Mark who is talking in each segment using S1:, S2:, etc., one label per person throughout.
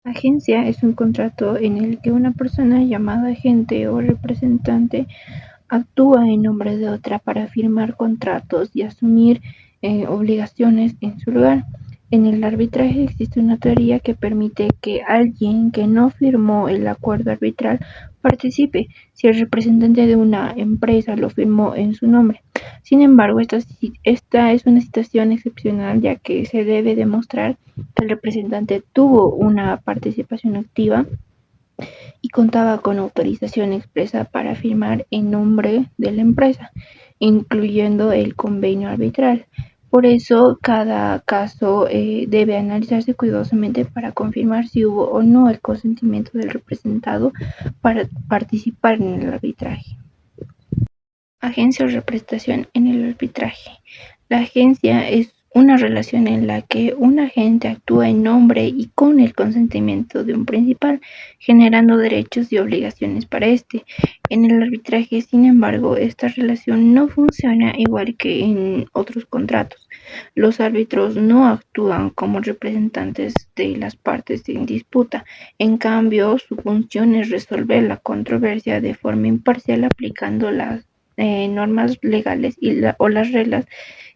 S1: Agencia es un contrato en el que una persona llamada agente o representante actúa en nombre de otra para firmar contratos y asumir obligaciones en su lugar. En el arbitraje existe una teoría que permite que alguien que no firmó el acuerdo arbitral participe si el representante de una empresa lo firmó en su nombre. Sin embargo, esta es una situación excepcional, ya que se debe demostrar que el representante tuvo una participación activa y contaba con autorización expresa para firmar en nombre de la empresa, incluyendo el convenio arbitral. Por eso, cada caso debe analizarse cuidadosamente para confirmar si hubo o no el consentimiento del representado para participar en el arbitraje. Agencia o representación en el arbitraje. La agencia es una relación en la que un agente actúa en nombre y con el consentimiento de un principal, generando derechos y obligaciones para este. En el arbitraje, sin embargo, esta relación no funciona igual que en otros contratos. Los árbitros no actúan como representantes de las partes en disputa. En cambio, su función es resolver la controversia de forma imparcial aplicando las normas legales o las reglas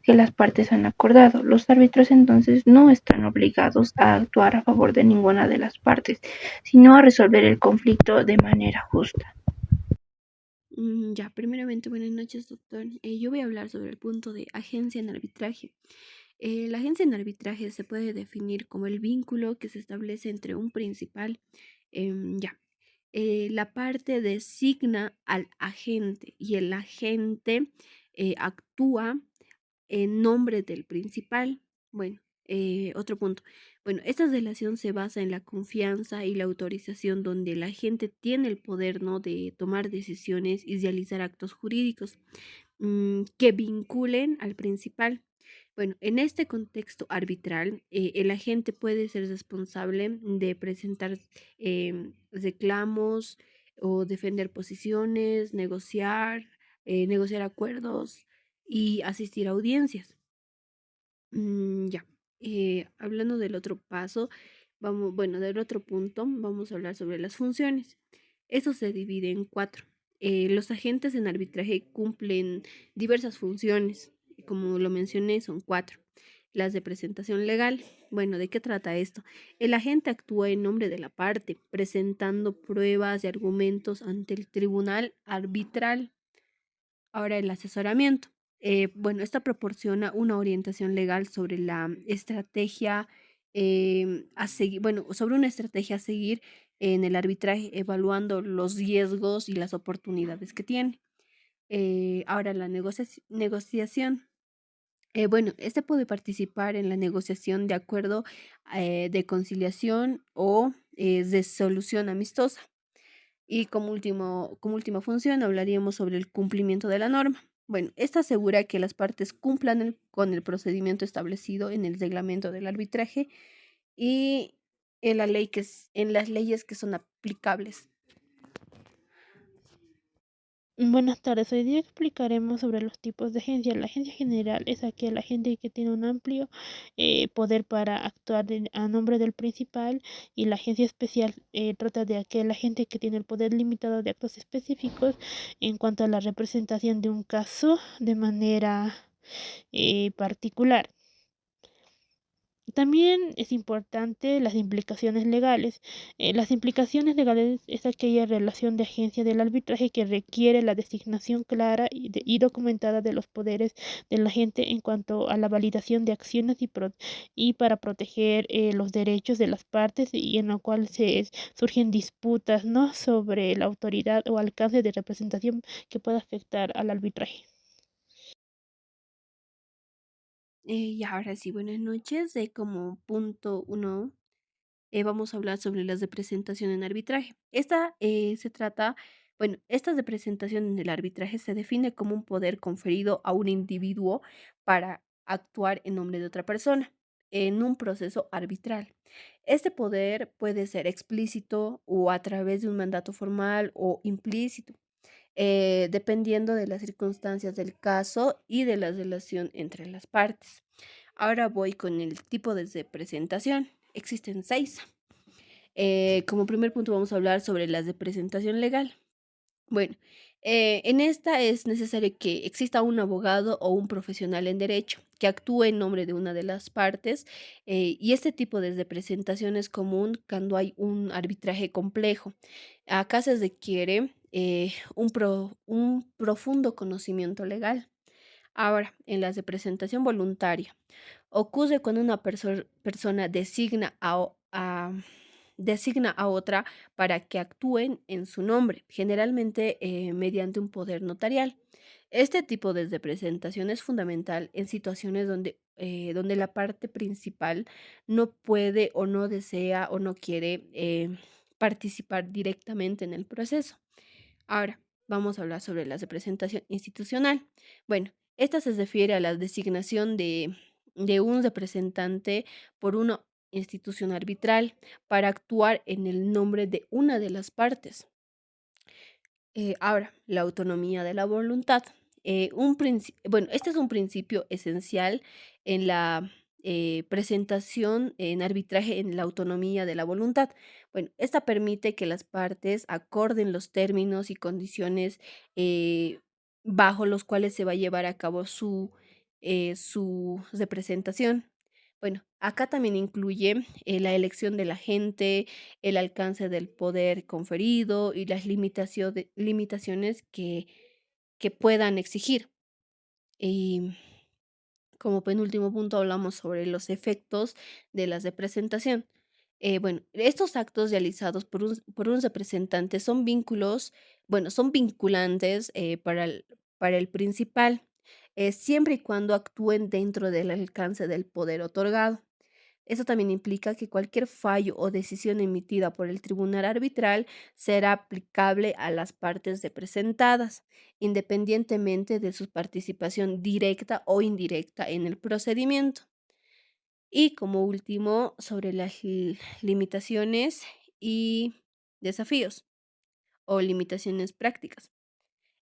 S1: que las partes han acordado. Los árbitros entonces no están obligados a actuar a favor de ninguna de las partes, sino a resolver el conflicto de manera justa.
S2: Ya, primeramente, buenas noches, doctor. Yo voy a hablar sobre el punto de agencia en arbitraje. La agencia en arbitraje se puede definir como el vínculo que se establece entre un principal, ya, la parte designa al agente y el agente actúa en nombre del principal. Bueno, otro punto. Bueno, esta relación se basa en la confianza y la autorización donde la gente tiene el poder, ¿no?, de tomar decisiones y realizar actos jurídicos que vinculen al principal. Bueno, en este contexto arbitral, el agente puede ser responsable de presentar reclamos o defender posiciones, negociar acuerdos y asistir a audiencias. Ya, hablando del otro paso, bueno, del otro punto, vamos a hablar sobre las funciones. Eso se divide en cuatro. Los agentes en arbitraje cumplen diversas funciones, y como lo mencioné, son cuatro. Las de presentación legal. Bueno, ¿de qué trata esto? El agente actúa en nombre de la parte, presentando pruebas y argumentos ante el tribunal arbitral. Ahora, el asesoramiento. Bueno, esta proporciona una orientación legal sobre la estrategia a seguir, bueno, sobre una estrategia a seguir en el arbitraje, evaluando los riesgos y las oportunidades que tiene. Ahora, la negociación. Bueno, este puede participar en la negociación de acuerdo de conciliación o de solución amistosa. Y como última función hablaríamos sobre el cumplimiento de la norma. Bueno, esta asegura que las partes cumplan con el procedimiento establecido en el reglamento del arbitraje y en en las leyes que son aplicables.
S3: Buenas tardes, hoy día explicaremos sobre los tipos de agencia. La agencia general es aquel agente que tiene un amplio poder para actuar a nombre del principal, y la agencia especial trata de aquel agente que tiene el poder limitado de actos específicos en cuanto a la representación de un caso de manera particular. También es importante las implicaciones legales. Las implicaciones legales es aquella relación de agencia del arbitraje que requiere la designación clara y documentada de los poderes del agente en cuanto a la validación de acciones y para proteger los derechos de las partes, y en la cual surgen disputas, ¿no?, sobre la autoridad o alcance de representación que pueda afectar al arbitraje.
S2: Y ahora sí, buenas noches. Como punto uno, vamos a hablar sobre las de presentación en arbitraje. Estas de presentación en el arbitraje se define como un poder conferido a un individuo para actuar en nombre de otra persona en un proceso arbitral. Este poder puede ser explícito o a través de un mandato formal o implícito, dependiendo de las circunstancias del caso y de la relación entre las partes. Ahora voy con el tipo de presentación. Existen seis. Como primer punto vamos a hablar sobre las de presentación legal. Bueno, en esta es necesario que exista un abogado o un profesional en derecho que actúe en nombre de una de las partes, y este tipo de representación es común cuando hay un arbitraje complejo. Acá se requiere un profundo conocimiento legal. Ahora, en la representación voluntaria, ocurre cuando una persona designa a otra para que actúen en su nombre, generalmente mediante un poder notarial. Este tipo de representación es fundamental en situaciones donde la parte principal no puede o no desea o no quiere participar directamente en el proceso. Ahora, vamos a hablar sobre la representación institucional. Bueno, esta se refiere a la designación de un representante por una institución arbitral para actuar en el nombre de una de las partes. Ahora, la autonomía de la voluntad. Bueno, este es un principio esencial en la presentación en arbitraje en la autonomía de la voluntad. Bueno, esta permite que las partes acorden los términos y condiciones eh, bajo los cuales se va a llevar a cabo su representación. Bueno, acá también incluye la elección de la gente, el alcance del poder conferido y las limitaciones que puedan exigir. Y como penúltimo punto hablamos sobre los efectos de la representación. Bueno, estos actos realizados por un representante son son vinculantes para el principal, siempre y cuando actúen dentro del alcance del poder otorgado. Eso también implica que cualquier fallo o decisión emitida por el tribunal arbitral será aplicable a las partes representadas, independientemente de su participación directa o indirecta en el procedimiento. Y como último, sobre las limitaciones y desafíos o limitaciones prácticas.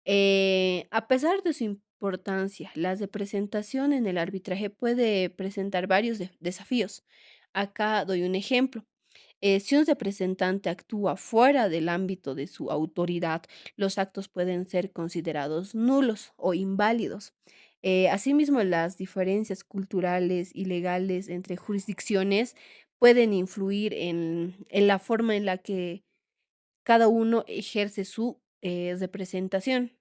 S2: A pesar de su importancia, la representación en el arbitraje puede presentar varios desafíos. Acá doy un ejemplo. Si un representante actúa fuera del ámbito de su autoridad, los actos pueden ser considerados nulos o inválidos. Asimismo, las diferencias culturales y legales entre jurisdicciones pueden influir en la forma en la que cada uno ejerce su representación.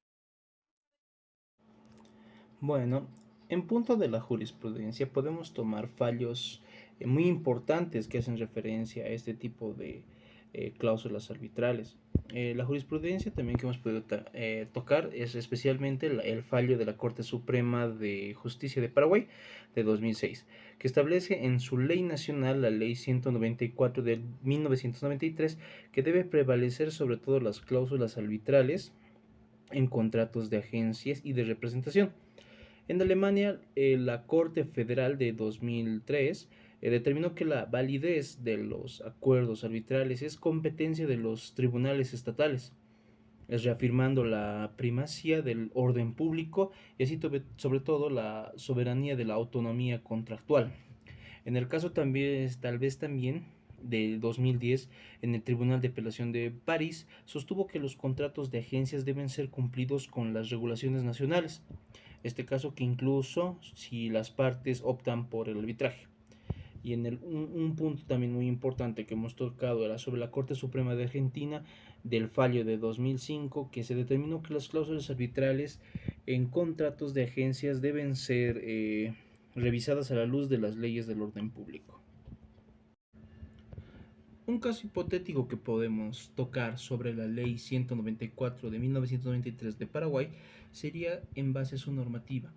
S4: Bueno, en punto de la jurisprudencia podemos tomar fallos muy importantes que hacen referencia a este tipo de cláusulas arbitrales. La jurisprudencia también que hemos podido tocar es especialmente el fallo de la Corte Suprema de Justicia de Paraguay de 2006, que establece en su ley nacional, la ley 194 de 1993, que debe prevalecer sobre todo las cláusulas arbitrales en contratos de agencias y de representación. En Alemania, la Corte Federal de 2003 determinó que la validez de los acuerdos arbitrales es competencia de los tribunales estatales, reafirmando la primacía del orden público y así sobre todo la soberanía de la autonomía contractual. En el caso también, tal vez también de 2010, en el Tribunal de Apelación de París, sostuvo que los contratos de agencias deben ser cumplidos con las regulaciones nacionales. Este caso que incluso si las partes optan por el arbitraje. Y un punto también muy importante que hemos tocado era sobre la Corte Suprema de Argentina del fallo de 2005 que se determinó que las cláusulas arbitrales en contratos de agencias deben ser revisadas a la luz de las leyes del orden público. Un caso hipotético que podemos tocar sobre la ley 194 de 1993 de Paraguay sería en base a su normativa.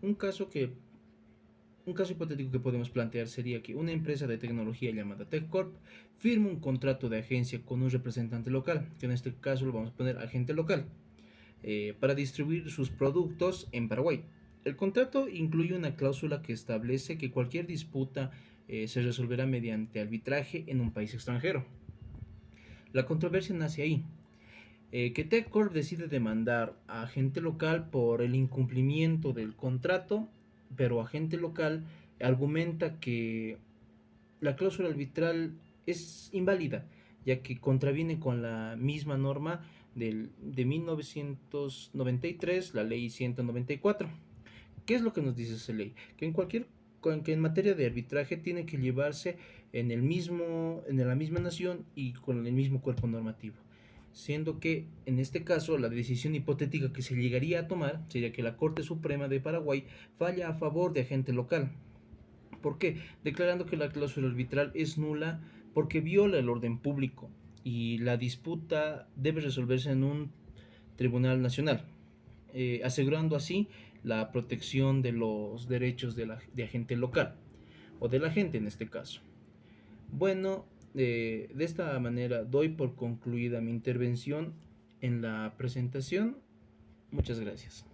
S4: Un caso que Un caso hipotético que podemos plantear sería que una empresa de tecnología llamada TechCorp firma un contrato de agencia con un representante local, que en este caso lo vamos a poner agente local, para distribuir sus productos en Paraguay. El contrato incluye una cláusula que establece que cualquier disputa se resolverá mediante arbitraje en un país extranjero. La controversia nace ahí, que TechCorp decide demandar a agente local por el incumplimiento del contrato, pero agente local argumenta que la cláusula arbitral es inválida, ya que contraviene con la misma norma de 1993, la ley 194. ¿Qué es lo que nos dice esa ley? Que en materia de arbitraje tiene que llevarse en la misma nación y con el mismo cuerpo normativo. Siendo que en este caso la decisión hipotética que se llegaría a tomar sería que la Corte Suprema de Paraguay falla a favor de agente local. ¿Por qué? Declarando que la cláusula arbitral es nula porque viola el orden público y la disputa debe resolverse en un tribunal nacional, asegurando así la protección de los derechos de agente local, o de la gente en este caso. Bueno, de esta manera doy por concluida mi intervención en la presentación. Muchas gracias.